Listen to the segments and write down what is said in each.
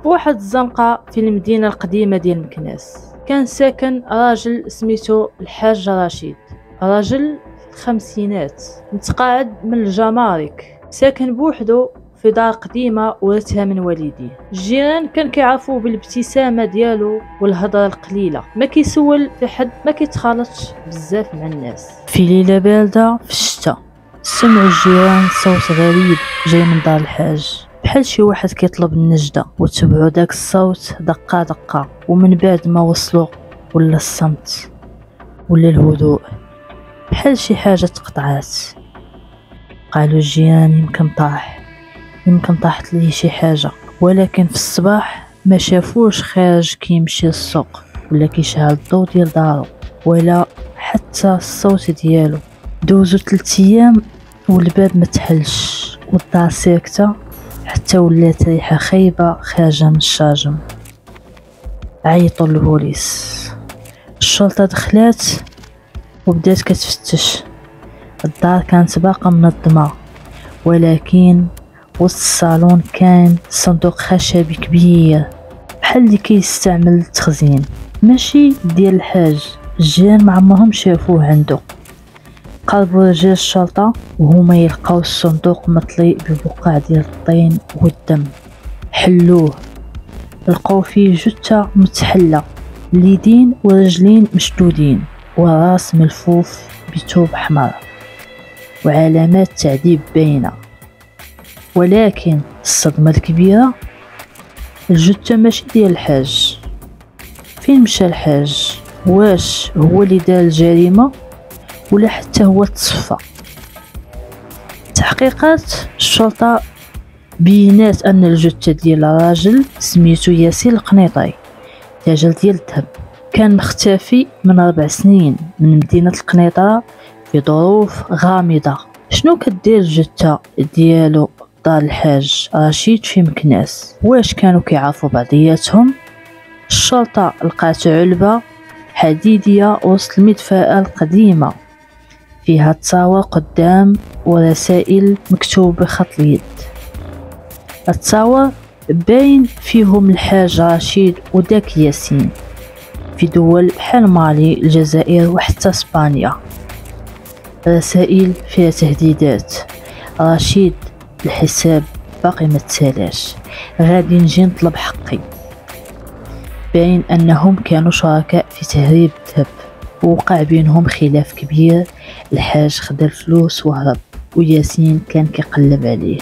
فواحد الزنقة في المدينة القديمة ديال مكناس كان ساكن راجل سميتو الحاج رشيد. راجل في الخمسينات متقاعد من الجمارك، ساكن بوحدو في دار قديمة ورثها من والديه. الجيران كان كيعرفوه بالابتسامة ديالو والهضرة القليلة، ما كيسول في حد، ما كيتخالطش بزاف مع الناس. في ليلة باردة في الشتاء سمعوا الجيران صوت غريب جاي من دار الحاج، بحال شي واحد كيطلب النجدة. وتبعوا داك الصوت دقة دقة، ومن بعد ما وصلوا ولا الصمت ولا الهدوء، بحال شي حاجة تقطعات. قالوا الجيران يمكن طاحت ليه شي حاجة، ولكن في الصباح ما شافوش خارج كيمشي للسوق ولا كيشعل الضو ديال دارو ولا حتى الصوت ديالو. دوزو 3 ايام والباب ما تحلش والدار ساكته، حتى ولات ريحه خايبه خارجه من الشاجم. عيطوا للبوليس، الشرطه دخلات وبدات كتفتش. الدار كانت باقا منظمه، ولكن وسط الصالون كان صندوق خشبي كبير بحال اللي كيستعمل للتخزين، ماشي ديال الحاج. الجيران ما عمرهم شافوه عنده. قربوا رجال الشرطه وهما يلقاو الصندوق مطلي ببقع ديال الطين والدم. حلوه، لقاو فيه جثه متحله، اليدين ورجلين مشدودين وراس ملفوف بثوب احمر وعلامات تعذيب باينه. ولكن الصدمه الكبيره، الجثه ماشي ديال الحاج. فين مشى الحاج؟ واش هو اللي دار الجريمه ولا حتى هو تصفى؟ تحقيقات الشرطه بينات ان الجثه ديال راجل سميتو ياسين القنيطري، تاجر ديال الذهب، كان مختفي من 4 سنين من مدينه القنيطره في ظروف غامضه. شنو كدير الجثه ديالو دار الحاج رشيد في مكناس؟ واش كانوا كيعرفوا بعضياتهم؟ الشرطه لقات علبه حديديه وسط المدفأة القديمه فيها تصاور قدام ورسائل مكتوبه بخط اليد. التصاور باين فيهم الحاج رشيد وداك ياسين في دول بحال مالي، الجزائر وحتى اسبانيا. رسائل فيها تهديدات: رشيد الحساب باقي ما تسالاش، غادي نجي نطلب حقي. باين انهم كانوا شركاء في تهريب الذهب، ووقع بينهم خلاف كبير. الحاج خدا الفلوس وهرب، وياسين كان كيقلب عليه.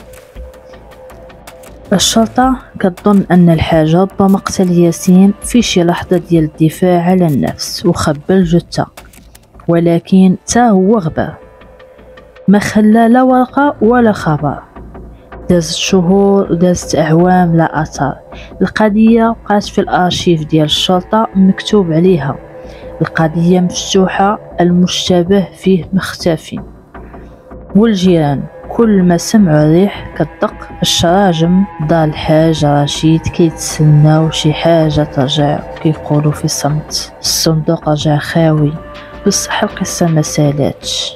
الشرطة كتظن ان الحاج ربما قتل ياسين في شي لحظة ديال الدفاع على النفس وخبى الجثة، ولكن تا هو غبا، ما خلى لا ورقة ولا خبر. دازت شهور ودازت اعوام لا اثر. القضية بقات في الارشيف ديال الشرطة مكتوب عليها: القضية مفتوحة، المشتبه فيه مختفي. والجيران كل ما سمعوا الريح كتدق الشراجم دار الحاج رشيد كيتسناو شي حاجة ترجع، كيقولوا في صمت الصندوق رجع خاوي. بصح القصة ما سالاتش.